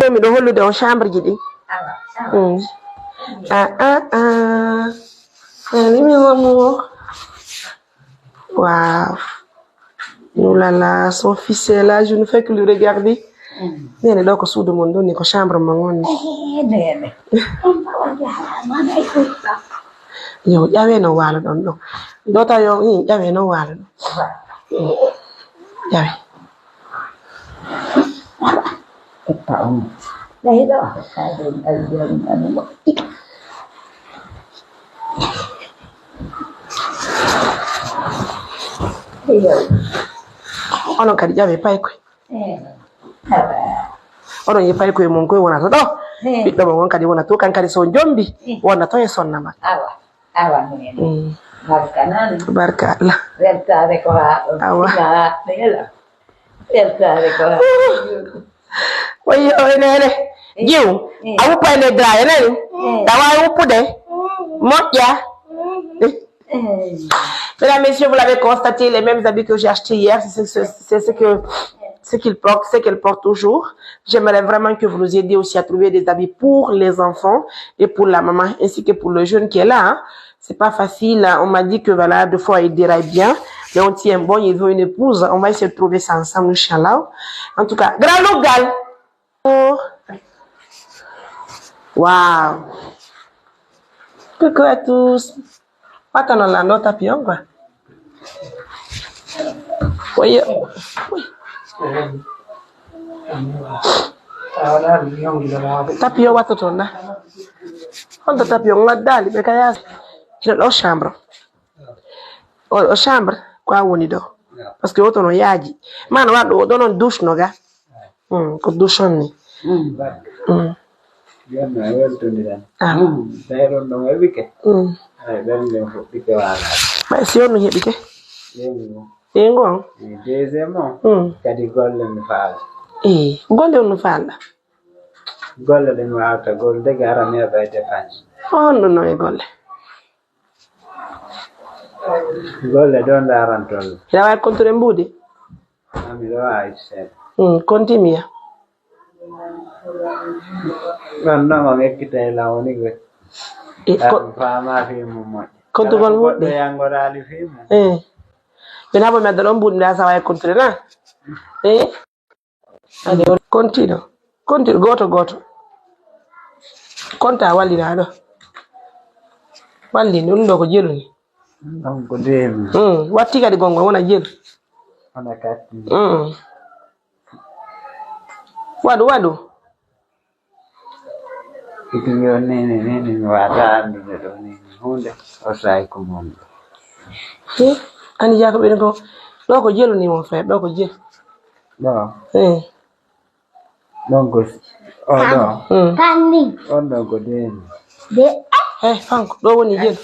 Jomi do hollude on chambre ji di. Allez, mon amour. Waouh. Oh là là, son fils est là, je ne fais que le regarder. Nene do ko suudu mon do ni ko chambre ma ngoni. Nene. Yo jawe no wala don do. Dota yo ni jawe no wala do. Jawe. Đây đó. Ono kadi jabe pay ko. Ono yi pay ko mon ko wona to do. Biddo mo won kadi wona to kan kadi so jombi wona to e sonna ma. Awa ni. Barka Allah. Weltare ko ha. Awa. Dela. Weltare ko ha. Wayo nene. Jiw. Awu pay le dra nene. Dawa wu pude. Motia. Mesdames, messieurs, vous l'avez constaté, les mêmes habits que j'ai achetés hier, c'est ce qu'elle porte toujours. J'aimerais vraiment que vous nous aidiez aussi à trouver des habits pour les enfants et pour la maman, ainsi que pour le jeune qui est là. Hein. C'est pas facile. Hein. On m'a dit que voilà, deux fois il déraille bien, mais on tient bon, il veut une épouse. On va essayer de trouver ça ensemble, Inch'Allah. En tout cas, grand local. Oh. Waouh. Coucou à tous. Attends, la note à pion, quoi. Oui. Tapio watotona. Quando tapio la dali perché ya lo chambre. O chambre qua woni do. Parce que oto no yaji. Man wa do non douche no ga. Ko douche ni. Yana weltoniran. Dayro no webike. Ma si on hebike. Yengo. Deuxièmement, kadi golle mi faala. Golle on faala. Golle den waata golle gara me ba dépense. Oh no e golle. Golle don darantol. Ya wa contrôle mbudi. Ami do ay set. Continue. Non ma mekkite lawoni go. Fama fi mo. Contrôle mbudi. Yango dali fi mo. Benabo me dalon mbudi da sa wa contrôle na. Allez, continue. Continue goto. Konta wali na do. Wali ni ndo ko jelu ni. Ko dem. Watti kadi gongo wona jelu. Ona katti. Wadu. Ikinyo nene wata andi do ni. Hunde osai ko mom. Ani jago be ko do ko jelu ni mon frère, do ko jelu. No. Donc Panning. On go dem. Fanko do woni jelu.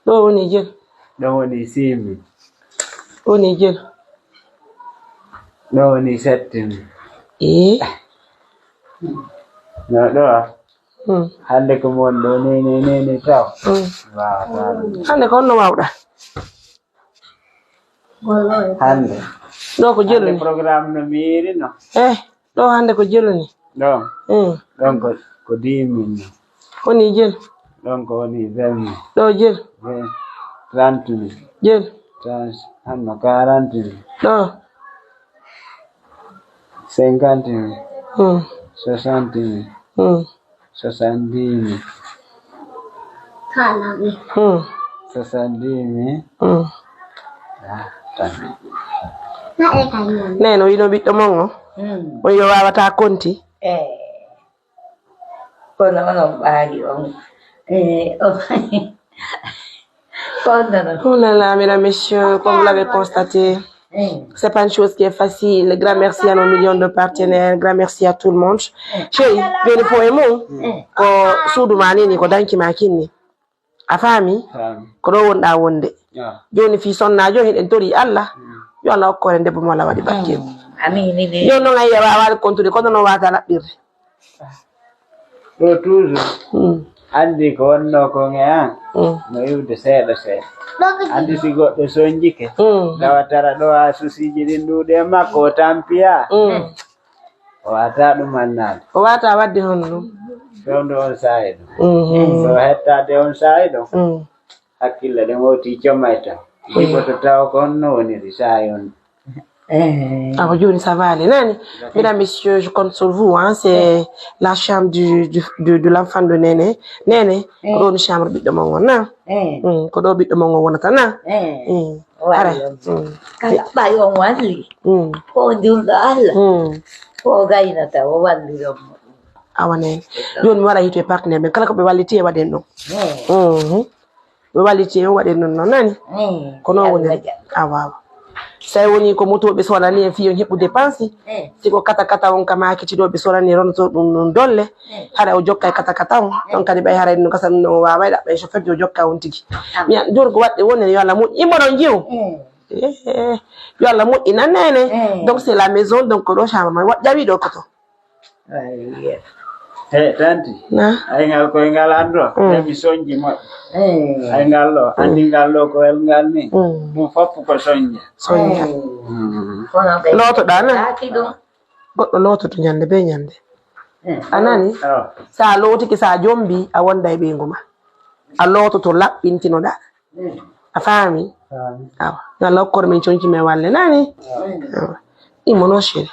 Do woni jelu. Do woni simi. Woni jelu. Do woni settimi. No do. Hande ko mon do ne taw. Waaw. Hande ko no wawda. Hande. Do ko jelu ni. Programme no miri no. Do hande ko jelu ni. Do. Donc ko dimin. Woni jelu. Donc woni 20. Do jelu. 30. Jelu. 30. Hanno 40. Do. 50. 60. 70. Kalami. 70. Neno ino bitto mongo. O yo wawata konti. Kono baagi on. Oh là là, mesdames, messieurs, comme vous l'avez constaté, c'est pas une chose qui est facile. Grand merci à nos millions de partenaires. Grand merci à tout le monde. Chérie, bien le poème, ko sudu manini ko danki makini. Afami, ko do wonda wonde. Joni fi sonna jo heden tori Allah. Yo Allah ko rende bo mala wadi barke. Amin ni. Yo no ngay wa kontude ko no wata labbirde. Do toujours. Andi ko wonno ko ngea. No yude seeda. Andi si goddo so njike. Dawatara do asusiji din dude makko tampiya. wata ɗum annade o wata wadde hono ɗum fewndo on saayi ɗum so hettade on saayi ɗon hakkille ɗen woti commayta jiboto taw ko honno woniri saayi on. Alors, Yoni, ça va aller. Nani, mesdames, messieurs, je compte sur vous. Hein. C'est la chambre de l'enfant de Néné. Néné, ko une chambre de mon na. Ko do bi de mon wonata na. Ara. Kala ba yo wali. Ko dundal. Ko gaina ta wali yo. Awane. Yoni wala hito partenaire mais kala ko be waliti e waden no. Be waliti e waden no nani. Ko no woni. Awa. Sai woni ko moto be solani en fiyo hebu dépense siko kata on kama kiti do be solani ronto dum dolle hara o jokka kata on don kadi bay hara no kasan no waaway da be chauffeur do jokka on tigi mi jorgo wadde woni yo Allah mu imo don jiw yo Allah mu ina nene donc c'est la maison donc do chama wa jabi do koto tanti ay ngal ko ngal ando mi sonji mo ay ngal lo andi ngal lo ko el ngal ni mo foppu ko sonja loto dana goddo loto to nyande be nyande anani sa loti ki sa jombi a wonda e be ngoma a loto to labbintino da a fami awa ngal lokkor min chonci me walle nani imono shiri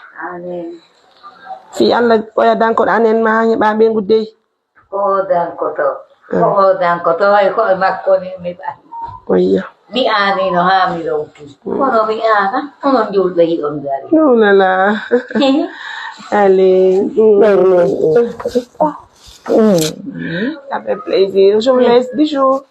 fi Allah oya danko anen ma ba be gudde ko danko to ay ko makko ni mi ba oya mi ani no ha mi do ko no mi ana non jul be on gari no la allez ça fait plaisir je vous laisse bisous